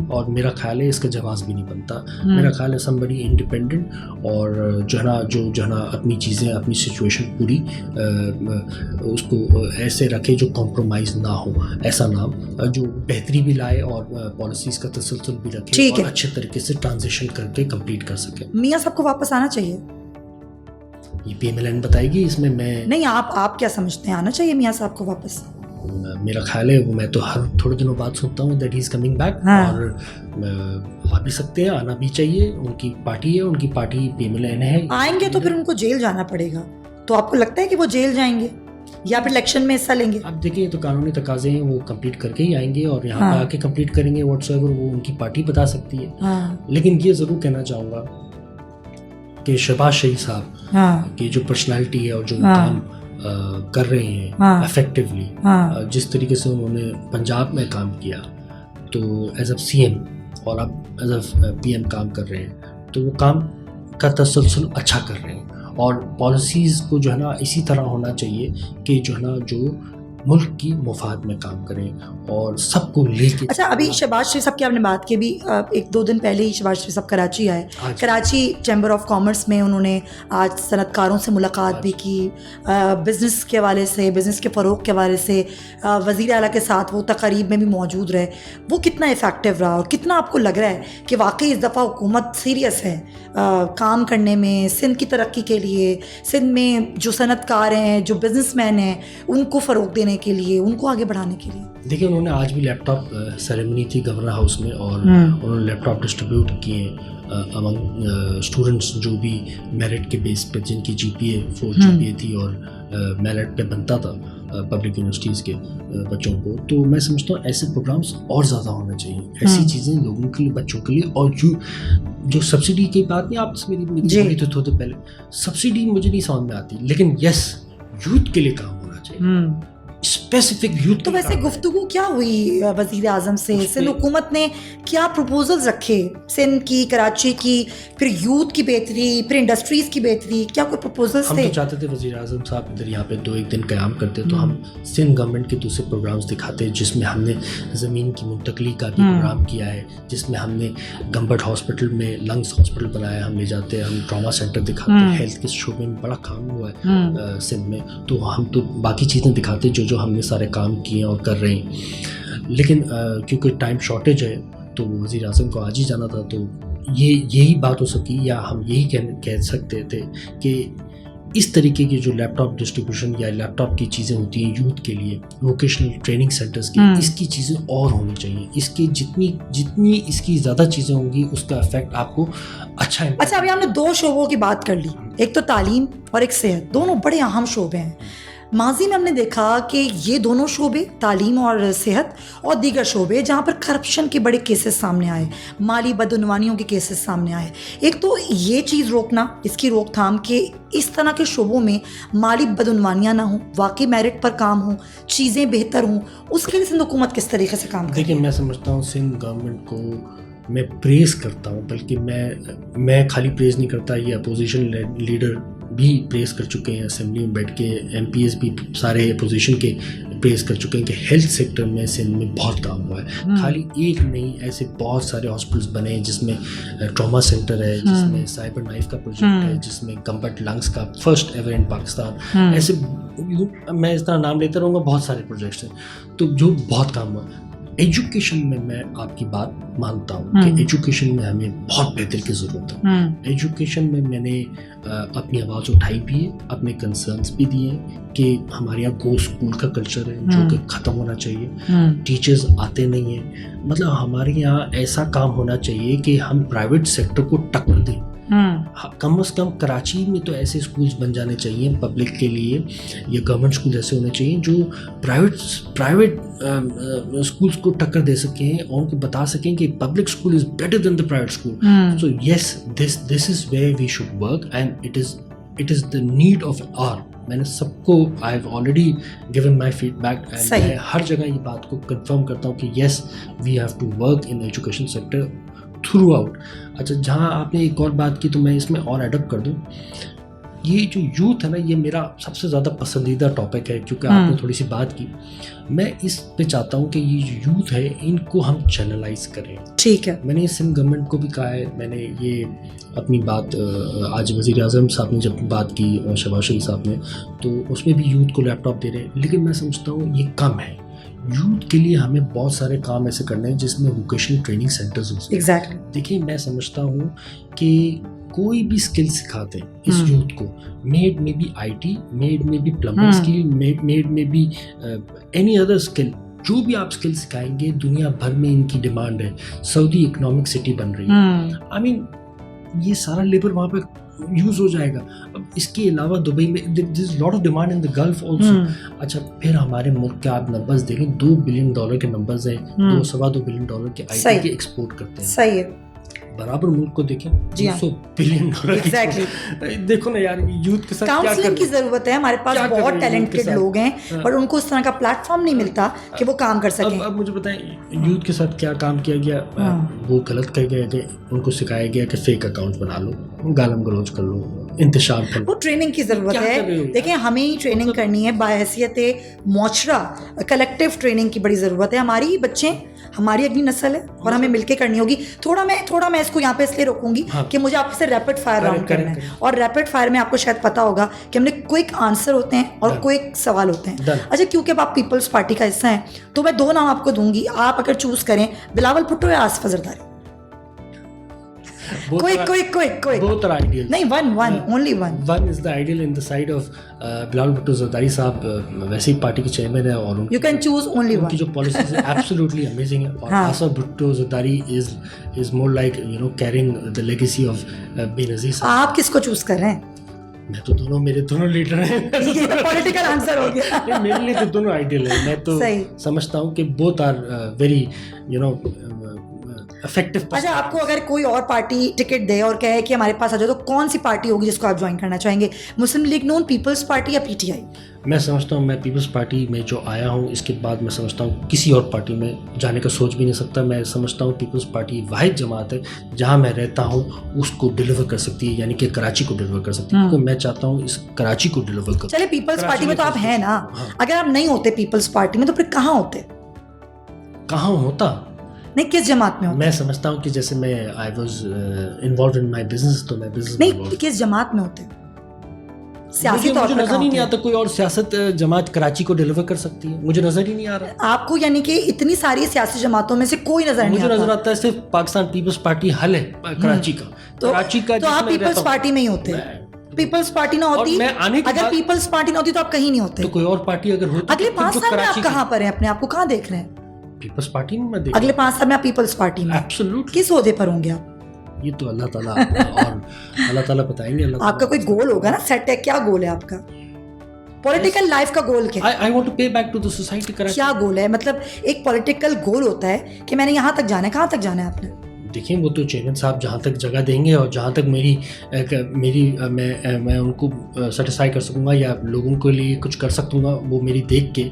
اور میرا خیال ہے اس کا جواز بھی نہیں بنتا. میرا خیال ہے somebody انڈیپینڈنٹ اور جو ہے نا اپنی چیزیں اپنی سچویشن پوری اس کو ایسے رکھے جو کمپرومائز نہ ہو, ایسا نام جو بہتری بھی لائے اور پالیسیز کا تسلسل بھی رکھے اور اچھے طریقے سے ٹرانزیشن کر کے کمپلیٹ کر سکیں. میاں صاحب کو واپس آنا چاہیے, یہ پی ایم ایل این بتائے گی, اس میں میں نہیں. آپ کیا سمجھتے ہیں, آنا چاہیے میاں صاحب کو واپس؟ میرا خیال ہے, میں تو ہر تھوڑے دنوں بعد سنتا ہوں that he is coming back, اور آ بھی سکتے ہیں, آنا بھی چاہیے. ان کی پارٹی ہے, ان کی party P M L N ہے. آئیں گے تو پھر ان کو جیل جانا پڑے گا, تو آپ کو لگتا ہے کہ وہ جیل جائیں گے یا پھر الیکشن میں حصہ لیں گے؟ اب دیکھیں, یہ تو قانونی تقاضے ہیں, وہ کمپلیٹ کر کے ہی آئیں گے, اور یہاں پہ آ کے کمپلیٹ کریں گے واٹس ایور, وہ ان کی پارٹی بتا سکتی ہے. لیکن یہ ضرور کہنا چاہوں گا کہ شہباز شریف صاحب کی جو پرسنالٹی ہے اور جو کام کر رہے ہیں افیکٹولی, جس طریقے سے انہوں نے پنجاب میں کام کیا, تو ایز اے سی ایم اور اب ایز اے پی ایم کام کر رہے ہیں, تو وہ کام کا تسلسل اچھا کر رہے ہیں. اور پالیسیز کو جو ہے نا اسی طرح ہونا چاہیے کہ جو ہے نا جو ملک کی مفاد میں کام کریں اور سب کو لے کے. اچھا, ابھی شہباز شریف صاحب کی آپ نے بات کی, بھی 1-2 دن پہلے ہی شہباز شریف صاحب کراچی آئے. کراچی چیمبر آف کامرس میں انہوں نے آج صنعت کاروں سے ملاقات بھی کی, بزنس کے حوالے سے, بزنس کے فروغ کے حوالے سے وزیر اعلیٰ کے ساتھ وہ تقریب میں بھی موجود رہے. وہ کتنا افیکٹو رہا, اور کتنا آپ کو لگ رہا ہے کہ واقعی اس دفعہ حکومت سیریس ہے کام کرنے میں, سندھ کی ترقی کے لیے, سندھ میں جو صنعت کار ہیں, جو بزنس مین ہیں, ان کو فروغ دینے کے لیے, ان کو آگے بڑھانے کے لیے؟ دیکھیں, انہوں نے آج بھی لیپ ٹاپ سیریمنی تھی گورنر ہاؤس میں, اور انہوں نے لیپ ٹاپ ڈسٹریبیوٹ کیے امنگ اسٹوڈنٹس جو بھی میرٹ کے بیس پہ, جن کی جی پی اے 4 جی پی اے تھی اور میرٹ پہ بنتا تھا پبلک یونیورسٹیز کے بچوں کو. تو میں سمجھتا ہوں ایسے پروگرامس اور زیادہ ہونا چاہیے, ایسی چیزیں لوگوں کے لیے, بچوں کے لیے. اور جو سبسڈی کی بات نہیں, آپ سے میری تو تھوڑے پہلے سبسڈی مجھے نہیں سمجھ میں آتی, لیکن یس یوتھ کے لیے کام ہونا چاہیے, اسپیسیفک یوتھ. تو ویسے گفتگو کیا ہوئی وزیر اعظم سے؟ سندھ حکومت نے کیا پروپوزلز رکھے سندھ کی, کراچی کی, پھر یوتھ کی بہتری, پھر انڈسٹریز کی بہتری, کیا کوئی پروپوزلز تھے؟ ہم تو چاہتے تھے وزیر اعظم صاحب ادھر یہاں پہ 2-1 دن قیام کرتے, تو ہم سندھ گورنمنٹ کے دوسرے پروگرامز دکھاتے, جس میں ہم نے زمین کی منتقلی کا بھی پروگرام کیا ہے, جس میں ہم نے گمبٹ ہاسپٹل میں لنگس ہاسپٹل بنایا, ہم لے جاتے, ہم ٹراما سینٹر دکھاتے, ہیلتھ کے شعبے میں بڑا کام ہوا ہے سندھ میں. تو ہم تو باقی چیزیں دکھاتے جو ہم نے سارے کام کیے اور کر رہے ہیں. لیکن کیونکہ ٹائم شارٹیج ہے, تو وزیر اعظم کو آج ہی جانا تھا, تو یہی بات ہو سکی, یا ہم یہی کہہ سکتے تھے کہ اس طریقے کی جو لیپ ٹاپ ڈسٹریبیوشن یا لیپ ٹاپ کی چیزیں ہوتی ہیں یوتھ کے لیے, ووکیشنل ٹریننگ سینٹرز کی, اس کی چیزیں اور ہونی چاہیے. اس کی جتنی اس کی زیادہ چیزیں ہوں گی, اس کا افیکٹ آپ کو اچھا ہے. اچھا, ابھی ہم نے 2 شعبوں کی بات کر لی, ایک تو تعلیم اور ایک صحت, دونوں بڑے اہم شعبے ہیں. ماضی میں ہم نے دیکھا کہ یہ دونوں شعبے, تعلیم اور صحت, اور دیگر شعبے جہاں پر کرپشن کے بڑے کیسز سامنے آئے, مالی بدعنوانیوں کے کیسز سامنے آئے. ایک تو یہ چیز روکنا, اس کی روک تھام کہ اس طرح کے شعبوں میں مالی بدعنوانیاں نہ ہوں, واقعی میرٹ پر کام ہوں, چیزیں بہتر ہوں, اس کے لیے سندھ حکومت کس طریقے سے کام کرے؟ دیکھیں, میں سمجھتا ہوں سندھ گورنمنٹ کو میں پریز کرتا ہوں, بلکہ میں خالی پریز نہیں کرتا, یہ اپوزیشن لیڈر بھی پریز کر چکے ہیں اسمبلی میں بیٹھ کے, ایم پی ایس بھی سارے اپوزیشن کے پریز کر چکے ہیں کہ ہیلتھ سیکٹر میں سندھ میں بہت کام ہوا ہے. خالی ایک نہیں, ایسے بہت سارے ہاسپٹلس بنے ہیں, جس میں ٹراما سینٹر ہے, جس میں سائبر نائف کا پروجیکٹ ہے, جس میں گمبٹ لنگس کا فرسٹ ایور ان پاکستان, ایسے میں اس طرح نام لیتا رہوں گا, بہت سارے پروجیکٹس ہیں, تو جو بہت کام ہوا. ایجوکیشن میں آپ کی بات مانتا ہوں کہ ایجوکیشن میں ہمیں بہت بہتر کی ضرورت ہے. ایجوکیشن میں نے اپنی آواز اٹھائی بھی ہے, اپنے کنسرنس بھی دیے کہ ہمارے یہاں گو اسکول کا کلچر ہے جو کہ ختم ہونا چاہیے. ٹیچرز آتے نہیں ہیں, مطلب ہمارے یہاں ایسا کام ہونا چاہیے کہ ہم پرائیویٹ سیکٹر کو ٹکر دیں. کم از کم کراچی میں تو ایسے اسکولز بن جانے چاہیے پبلک کے لیے, یا گورنمنٹ اسکول ایسے ہونے چاہیے جو پرائیویٹ اسکولس کو ٹکر دے سکیں اور ان کو بتا سکیں کہ public school is better than the private school. So yes, this is where we should work, and it is the need of hour. میں نے سب کو I have already given my feedback, اینڈ میں ہر جگہ یہ بات کو کنفرم کرتا ہوں کہ yes we have to work in education sector throughout. اچھا, جہاں آپ نے ایک اور بات کی تو میں اس میں اور ایڈ اپ کر دوں, یہ جو یوتھ ہے نا, یہ میرا سب سے زیادہ پسندیدہ ٹاپک ہے, کیونکہ آپ نے تھوڑی سی بات کی. میں اس پہ چاہتا ہوں کہ یہ جو یوتھ ہے ان کو ہم چینلائز کریں. ٹھیک ہے, میں نے سندھ گورنمنٹ کو بھی کہا ہے, میں نے یہ اپنی بات آج وزیر اعظم صاحب نے جب بات کی, شہباز شریف صاحب نے, تو اس میں بھی یوتھ کو لیپ ٹاپ دے رہے ہیں, لیکن میں سمجھتا ہوں یہ کم ہے. یوتھ کے لیے ہمیں بہت سارے کام ایسے کرنے ہیں جس میں ووکیشنل ٹریننگ سینٹرز ہو سکتے ہیں. ایگزیکٹلی. دیکھیں میں سمجھتا ہوں کہ کوئی بھی اسکل سکھاتے ہیں اس یوتھ کو, میڈ میں بھی آئی ٹی, میڈ میں بھی پلمبنگ اسکل, میڈ میں بھی اینی ادر اسکل, جو بھی آپ اسکل سکھائیں گے دنیا بھر میں ان کی ڈیمانڈ ہے. سعودی اکنامک سٹی بن رہی ہے, آئی مین یہ سارا لیبر وہاں پہ یوز ہو جائے گا. اب اس کے علاوہ دبئی میں there is lot of demand in the Gulf also. اچھا پھر ہمارے ملک کے آپ نمبرز دیکھیں, $2 بلین کے نمبرز ہیں, $2.25 بلین کے آئی ٹی کے ایکسپورٹ کرتے ہیں. صحیح ہے. برابر ملک کو دیکھیں $200 بلین. دیکھو نا یار, یوتھ کے ساتھ کاؤنسلنگ کی ضرورت ہے. ہمارے پاس بہت ٹیلنٹڈ لوگ ہیں پر ان کو اس طرح کا پلیٹ فارم نہیں ملتا کہ وہ کام کر سکیں. اب مجھے بتائیں یوتھ کے ساتھ کیا کام کیا گیا. وہ غلط کہہ گیا کہ ان کو سکھایا گیا کہ فیک اکاؤنٹ بنا لو, گالم گلوچ کر لو, انتشار کر لو. وہ ٹریننگ کی ضرورت ہے. دیکھیں ہمیں ہی ٹریننگ کرنی ہے بحیثیت معاشرہ, کلیکٹیو ٹریننگ کی بڑی ضرورت ہے. ہماری بچے, ہماری اگلی نسل ہے اور ہمیں مل کے کرنی ہوگی. تھوڑا میں اس کو یہاں پہ اس لیے روکوں گی کہ مجھے آپ سے ریپڈ فائر راؤنڈ کرنا ہے, اور ریپڈ فائر میں آپ کو شاید پتا ہوگا کہ ہم نے کوئک آنسر ہوتے ہیں اور کوئک سوال ہوتے ہیں. اچھا کیونکہ اب آپ پیپلز پارٹی کا حصہ ہیں تو میں 2 نام آپ کو دوں گی, آپ اگر چوز کریں بلاول بھٹو یا Asif Zardari. Both are ideal. نہیں, only one. One is the ideal in the side of Bilawal Bhutto Zardari صاحب ویسے ہی پارٹی کے چیئرمین ہیں اور you can choose only one. ان کی جو پالیسیز ہیں absolutely amazing ہیں. اور Asif Bhutto Zardari is more like carrying the legacy of بے نظیر صاحب. آپ کس کو چوز کر رہے ہیں؟ میں تو میرے دونوں لیڈر ہیں. پولیٹیکل آنسر ہو گیا. میرے لیے تو دونوں آئیڈیل ہیں. میں تو سمجھتا ہوں کہ both are very افیکٹو. اچھا آپ کو اگر کوئی اور پارٹی ٹکٹ دے اور کہے کہ ہمارے پاس آ جاؤ تو کون سی پارٹی ہوگی جس کو آپ جوائن کرنا چاہیں گے؟ مسلم لیگ نون, پیپلز پارٹی یا پی ٹی آئی؟ میں سمجھتا ہوں میں پیپلز پارٹی میں جو آیا ہوں اس کے بعد میں سمجھتا ہوں کسی اور پارٹی میں جانے کا سوچ بھی نہیں سکتا. میں سمجھتا ہوں پیپلز پارٹی واحد جماعت ہے جہاں میں رہتا ہوں اس کو ڈیلیور کر سکتی ہے, یعنی کہ کراچی کو ڈیلیور کر سکتی ہے. کیونکہ میں چاہتا ہوں اس کراچی کو ڈیلیور کر. چلے پیپلز پارٹی میں تو آپ ہیں نا, اگر آپ نہیں ہوتے پیپلز پارٹی میں تو پھر کہاں ہوتے؟ کہاں ہوتا نہیں, کس جماعت میں ہوتے؟ میں سمجھتا ہوں کہ جیسے میں I was involved in my business, تو میں بزنس نہیں, کس جماعت میں ہوتے؟ سیاسی طور پر نظر ہی نہیں آتا کوئی اور سیاست جماعت کراچی کو ڈیلیور کر سکتی ہے. مجھے نظر ہی نہیں آ رہا آپ کو, یعنی کہ اتنی ساری سیاسی جماعتوں میں سے کوئی نظر نہیں آتا. مجھے نظر آتا ہے صرف پاکستان پیپلز پارٹی حل ہے کراچی کا. کراچی کا تو آپ پیپلز پارٹی میں ہی ہوتے. پیپلز پارٹی نہ ہوتی, اگر پیپلز پارٹی نہ ہوتی تو آپ کہیں نہیں ہوتے. تو کوئی اور پارٹی اگر ہوتی, اگلے 5 سال میں آپ کہاں پر ہیں؟ اپنے آپ کو کہاں دیکھ رہے ہیں؟ پیپلز پارٹی میں اگلے 5 سال میں آپ پیپلز پارٹی میں کس عہدے پر ہوں گے آپ؟ یہ تو اللہ تعالیٰ اور اللہ تعالیٰ بتائیں گے. آپ کا کوئی گول ہوگا نا, سیٹ ہے. کیا گول ہے آپ کا پولیٹیکل لائف کا؟ گول کیا؟ I want to pay back to the society. کیا گول ہے؟ مطلب ایک پولیٹیکل گول ہوتا ہے کہ میں نے یہاں تک جانا ہے. کہاں تک جانا ہے آپ نے؟ دیکھیں وہ تو چیئرمین صاحب جہاں تک جگہ دیں گے اور جہاں تک میں ان کو سیٹسفائی کر سکوں گا یا لوگوں کے لیے کچھ کر سکوں گا, وہ میری دیکھ کے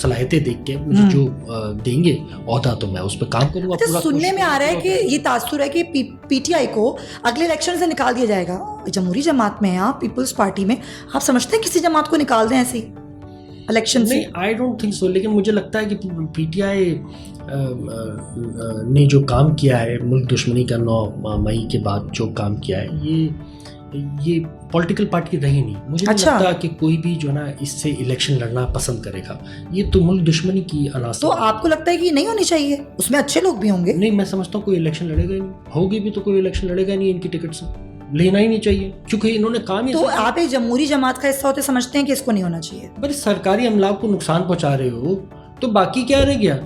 صلاحیتیں دیکھ کے مجھے جو دیں گے عہدہ تو میں اس پہ کام کروں گا. سننے میں آ رہا ہے کہ یہ تاثر ہے کہ پی ٹی آئی کو اگلے الیکشن سے نکال دیا جائے گا. جمہوری جماعت میں ہیں آپ, پیپلز پارٹی میں, آپ سمجھتے ہیں کسی جماعت کو نکال دیں ایسے ہی الیکشن سے؟ آئی ڈونٹ تھنک سو. لیکن مجھے لگتا ہے کہ پی ٹی آئی نے جو کام کیا ہے ملک دشمنی کا 9 مئی کے بعد جو کام کیا ہے, یہ پولیٹیکل پارٹی رہی نہیں. مجھے نہیں لگتا کہ کوئی بھی جو نا اس سے الیکشن لڑنا پسند کرے گا. یہ تو ملک دشمنی کی عناصر. تو آپ کو لگتا ہے کہ یہ نہیں ہونی چاہیے؟ اس میں اچھے لوگ بھی ہوں گے. نہیں, میں سمجھتا ہوں کوئی الیکشن لڑے گا ہی نہیں. ہوگی بھی تو کوئی الیکشن لڑے گا نہیں. ان کی ٹکٹ سے لینا ہی نہیں چاہیے کیونکہ انہوں نے کام ہی. تو آپ ایک جمہوری جماعت کا حصہ ہوتے سمجھتے ہیں کہ اس کو نہیں ہونا چاہیے؟ بھائی سرکاری املاک کو نقصان پہنچا رہے ہو تو باقی کیا رہ گیا؟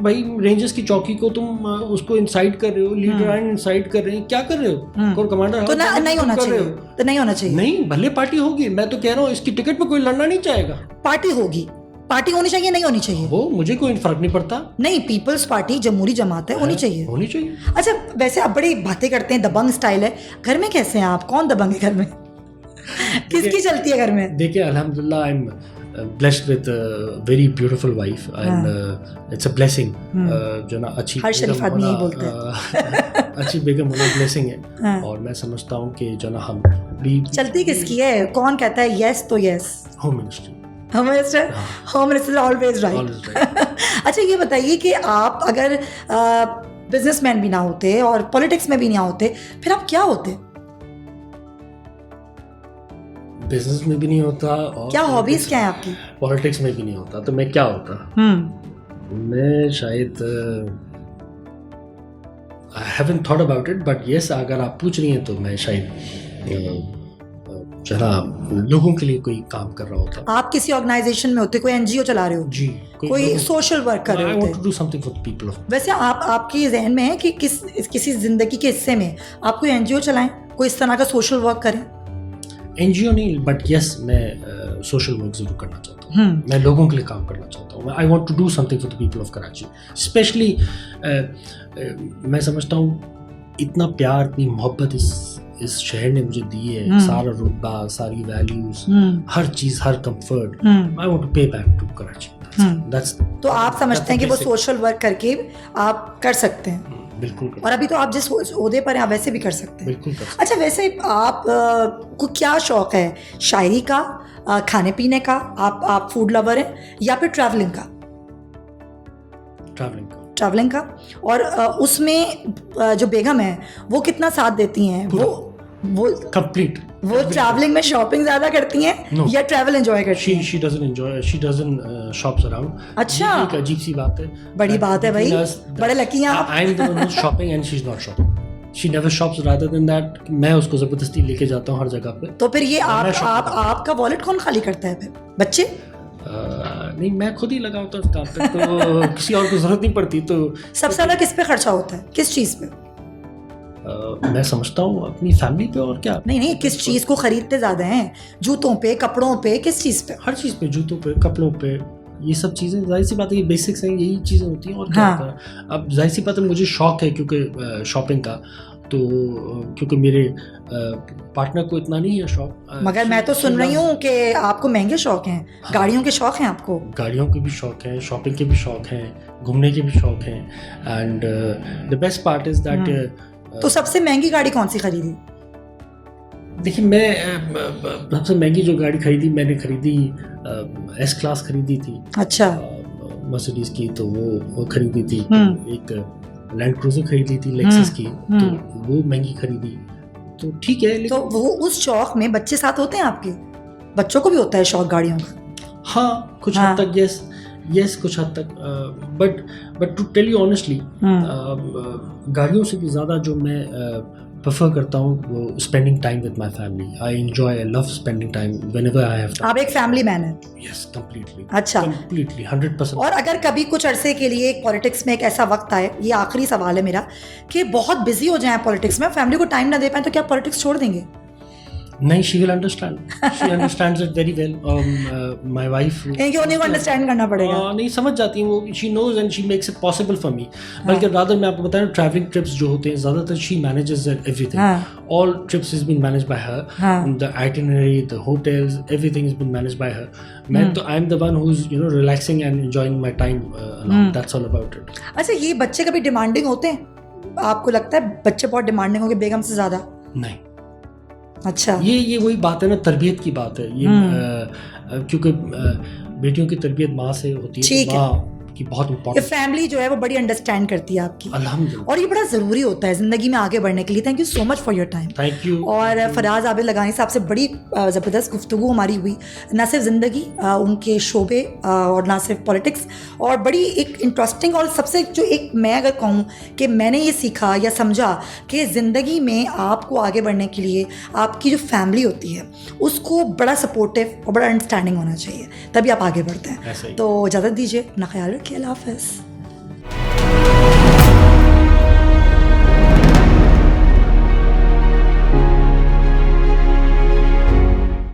بھائی رینجرز کی چوکی کو تم اس کو انسائٹ کر رہے ہو, لیڈران انسائٹ کر رہے ہیں, کیا کر رہے ہو؟ کور کمانڈر تو نہیں ہونا چاہیے. تو نہیں ہونا چاہیے. نہیں, بھلے پارٹی ہوگی, میں تو کہہ رہا ہوں اس کی ٹکٹ پہ کوئی لڑنا نہیں چاہے گا. پارٹی ہوگی, پارٹی ہونی چاہیے, نہیں ہونی چاہیے وہ مجھے کوئی فرق نہیں پڑتا. نہیں, پیپلز پارٹی جمہوری جماعت ہے, ہونی چاہیے. ہونی چاہیے. اچھا ویسے آپ بڑی باتیں کرتے ہیں, دبنگ سٹائل ہے. گھر میں کیسے ہیں آپ؟ کون دبنگ ہے گھر میں؟ کس کی چلتی ہے گھر میں؟ دیکھیے الحمدللہ I am blessed with a very beautiful wife and it's a blessing. جو نا اچھی ہر شریف آدمی یہی بولتا ہے. اچھی بیگم ہونا بلیسنگ ہے. اور میں سمجھتا ہوں کہ جو نا ہم چلتی کس کی ہے؟ کون کہتا ہے یس تو yes? Home ministry. Home minister always right. اچھا یہ بتائیے کہ آپ اگر بزنس مین بھی نہ ہوتے اور پولیٹکس میں بھی نہ ہوتے, پھر آپ کیا ہوتے؟ بزنس میں بھی نہیں ہوتا اور کیا ہابیز کیا ہیں آپ کی؟ پالیٹکس میں بھی نہیں ہوتا تو میں کیا ہوتا؟ میں شاید I haven't thought about it but yes اگر آپ پوچھ رہی ہیں تو میں شاید ذرا لوگوں کے لیے کوئی کام کر رہا ہوتا. آپ کسی آرگنائزیشن میں ہوتے, کوئی این جی او چلا رہے ہو, جی کوئی سوشل ورک کر رہے I ہوتے؟ want to do something for the people of. ویسے آپ کی ذہن میں ہے کہ کسی زندگی کے حصے میں آپ کوئی این جی او چلائیں, کوئی اس طرح کا سوشل ورک کریں؟ این جی او نہیں بٹ یس میں سوشل ورک ضرور کرنا چاہتا ہوں. میں لوگوں کے لیے کام کرنا چاہتا ہوں. I want to do something for the people of Karachi. Especially میں سمجھتا ہوں اتنا پیار, اتنی محبت اس شہر نے مجھے دی ہے, سارا رتبہ, ساری ویلیوز, ہر چیز, ہر comfort. I want to pay back to Karachi. تو آپ سمجھتے ہیں کہ وہ سوشل ورک کر کے آپ کر سکتے ہیں؟ بالکل. اور ابھی تو آپ جس عہدے پر ہیں آپ ویسے بھی کر سکتے ہیں. بالکل. اچھا ویسے آپ کو کیا شوق ہے, شاعری کا, کھانے پینے کا, آپ فوڈ لور ہیں, یا پھر ٹریولنگ کا؟ ٹریولنگ کا. اور اس میں جو بیگم ہے وہ کتنا ساتھ دیتی ہیں؟ وہ کمپلیٹ. وہ ٹریولنگ میں شاپنگ زیادہ کرتی ہیں یا ٹریول انجوائے کرتی ہیں؟ she doesn't enjoy, she doesn't shops around. اچھا, ایک عجیب سی بات ہے, بڑی بات ہے بھائی, بڑے لکی ہیں آپ. I'm the one who's shopping and she's not shopping. She never shops. Rather than that میں اس کو زبردستی لے کے جاتا ہوں ہر جگہ پہ. تو پھر یہ آپ کا والٹ کون خالی کرتا ہے پھر؟ بچے؟ نہیں, میں خود ہی لگا ہوتا ہوں اس کام پہ, تو کسی اور کو ضرورت نہیں پڑتی. تو سب سے زیادہ کس پہ خرچہ ہوتا ہے, کس چیز پہ؟ میں سمجھتا ہوں اپنی فیملی پہ. اور کیا نہیں, کس چیز کو خریدتے زیادہ ہیں؟ جوتوں پہ, کپڑوں پہ, کس چیز پہ؟ ہر چیز پہ, جوتوں پہ, کپڑوں پہ, یہ سب چیزیں ظاہر سی بات ہے, یہ بیسکس ہیں, یہی چیزیں ہوتی ہیں. اور کیا ہوتا ہے, اب ظاہر سی بات ہے مجھے شوق ہے کیونکہ شاپنگ کا, تو کیونکہ میرے پارٹنر کو اتنا نہیں ہے شوق. مگر میں تو سن رہی ہوں کہ آپ کو مہنگے شوق ہیں, گاڑیوں کے شوق ہیں آپ کو. گاڑیوں کے بھی شوق ہیں, شاپنگ کے بھی شوق ہیں, گھومنے کے بھی شوق ہیں. And the best part is that. تو سب سے مہنگی گاڑی کون سی خریدی؟ دیکھیے, میں سب سے مہنگی جو گاڑی خریدی, میں نے خریدی ایس کلاس خریدی تھی. اچھا. مرسیڈیز کی, تو وہ خریدی تھی. ایک لینڈ کروزر خریدی تھی لیکسس کی, تو وہ مہنگی خریدی. تو ٹھیک ہے. تو وہ اس شوق میں بچے ساتھ ہوتے ہیں آپ کے؟ بچوں کو بھی ہوتا ہے شوق گاڑیوں کا؟ ہاں کچھ حد تک. یس کچھ حد تک. But to tell you honestly, گاڑیوں سے بھی زیادہ جو میں پریفر کرتا ہوں وہ spending time with my family. I enjoy, I love spending time whenever I have time. آپ ایک فیملی مین ہیں؟ Yes, completely. اچھا, کمپلیٹلی 100%. اور اگر کبھی کچھ عرصے کے لیے پالیٹکس میں ایک ایسا وقت آئے, یہ آخری سوال ہے میرا, کہ بہت بزی ہو جائیں پالیٹکس میں, فیملی کو ٹائم نہ دے پائیں, تو کیا پالیٹکس چھوڑ دیں گے؟ نہیں, she will understand. She understands it very well. My wife. کہ انہیں کو understand کرنا پڑے گا. نہیں, سمجھ جاتی ہیں وہ. She knows and she makes it possible for me. بلکہ rather میں آپ کو بتاؤں, traveling trips جو ہوتے ہیں زیادہ تر she manages everything. All trips has been managed by her. The itinerary, the hotels, everything has been managed by her. میں تو I'm the one who's relaxing and enjoying my time alone. That's all about it. اچھا, یہ بچے کبھی ڈیمانڈنگ ہوتے ہیں؟ آپ کو لگتا ہے بچے بہت ڈیمانڈنگ ہوں گے بیگم سے زیادہ؟ نہیں. اچھا, یہ وہی بات ہے نا, تربیت کی بات ہے یہ. کیونکہ بیٹیوں کی تربیت ماں سے ہوتی ہے, تو ماں کی بہت امپورٹنٹ. فیملی جو ہے وہ بڑی انڈرسٹینڈ کرتی ہے آپ کی, الحمدللہ, اور یہ بڑا ضروری ہوتا ہے زندگی میں آگے بڑھنے کے لیے. Thank you so much for your time. Thank you. اور فراز عابد لگانی صاحب سے بڑی زبردست گفتگو ہماری ہوئی, نہ صرف زندگی, ان کے شعبے, اور نہ صرف پالیٹکس, اور بڑی ایک انٹرسٹنگ, اور سب سے جو ایک میں اگر کہوں کہ میں نے یہ سیکھا یا سمجھا کہ زندگی میں آپ کو آگے بڑھنے کے لیے آپ کی جو فیملی ہوتی ہے اس کو بڑا سپورٹیو اور بڑا انڈرسٹینڈنگ ہونا چاہیے, تبھی آپ آگے بڑھتے ہیں. تو اجازت دیجیے, اپنا خیال رکھیے, اللہ حافظ.